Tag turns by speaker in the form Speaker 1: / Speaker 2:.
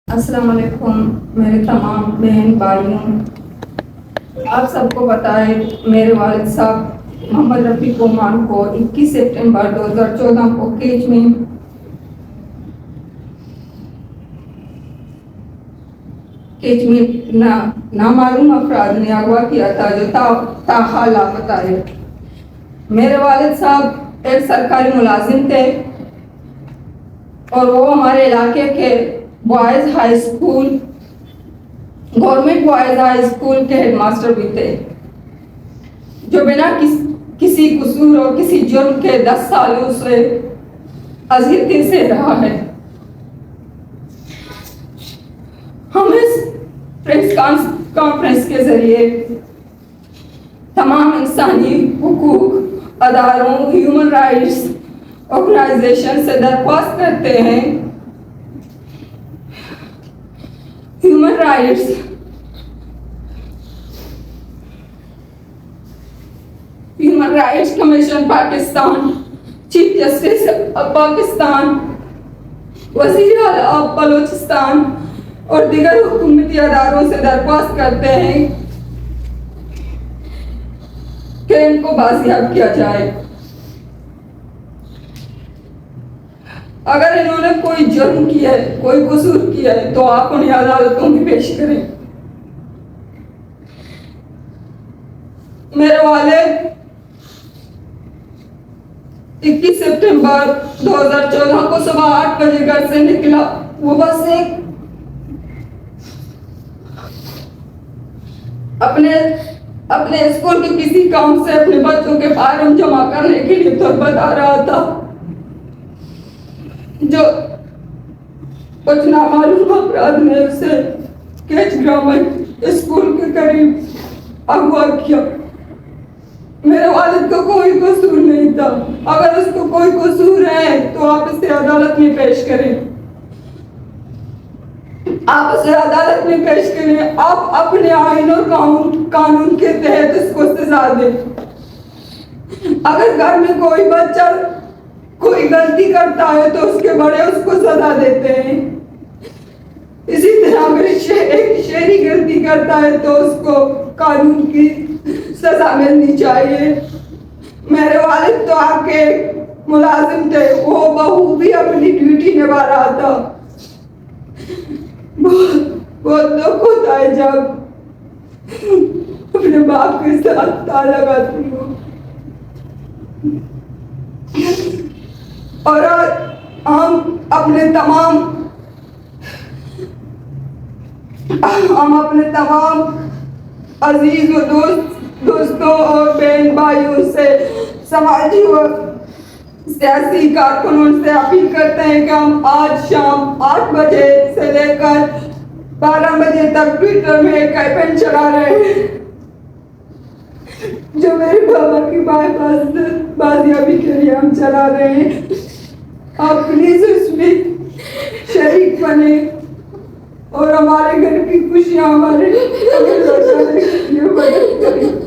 Speaker 1: अस्सलाम वालेकुम मेरे तमाम बहन भाइयों। आप सबको पता है मेरे वालिद साहब मोहम्मद रफ़ीक ओमान को 21 सितंबर 2014 को केच में नामालूम अफराद ने अगवा किया था जो ताहाल लापता है। मेरे वालिद साहब एक सरकारी मुलाजिम थे और वो हमारे इलाके के boys high school government boys high school के हेडमास्टर भी थे, जो बिना किसी कसूर और किसी जुर्म के 10 सालों से अज़ियती से रहा है। हम इस प्रेस कॉन्फ्रेंस के जरिए तमाम इंसानी हुकूक अदारों, ह्यूमन राइट्स ऑर्गेनाइजेशन से दरख्वास्त करते हैं human rights commission Pakistan, chief justice of Pakistan, वज़ीर आला बलोचिस्तान और दीगर हुकूमती अदारों से दरख्वास्त करते हैं कि इनको बाजियाब किया जाए। अगर इन्होंने कोई जुर्म किया है, कोई कसूर किया है, तो आप उन्हें अदालतों में पेश करें। मेरे वालिद 21 सितंबर 2014 को सुबह 8 बजे घर से निकला। वो बस एक अपने स्कूल के किसी काम से अपने बच्चों के फार्म जमा करने के लिए तुरबत आ रहा था, जो कुछ नामालूम अफराद ने उसे केच ग्रामर स्कूल के करीब अगवा किया। मेरे वालिद को कोई कसूर नहीं था। अगर उसको कोई कसूर है तो आप इसे अदालत में पेश करें। आप उसे अदालत में पेश करें। आप अपने आईन और कानून के तहत इसको सजा दें। अगर घर में कोई बच्चा कोई गलती करता है तो उसके बड़े उसको सजा देते हैं। इसी तरह अगर एक शहरी गलती करता है तो उसको कानून की सजा मिलनी चाहिए। मेरे वालिद तो आके मुलाजिम थे, वो बखूबी अपनी ड्यूटी निभा रहा था। बहुत दुख होता है जब अपने बाप के साथ ताला लगाती हूँ। और हम अपने तमाम अजीज व दोस्तों और बहन भाइयों से, समाजी व सियासी कारकुनों से अपील करते हैं कि हम आज शाम 8 बजे से लेकर 12 बजे तक ट्विटर में एक कैंपेन चला रहे हैं, जो मेरे बाबा की बाजियाबी के लिए हम चला रहे हैं। आप प्लीज उसमें शरीक बने और हमारे घर की खुशियां हमारे मदद करें।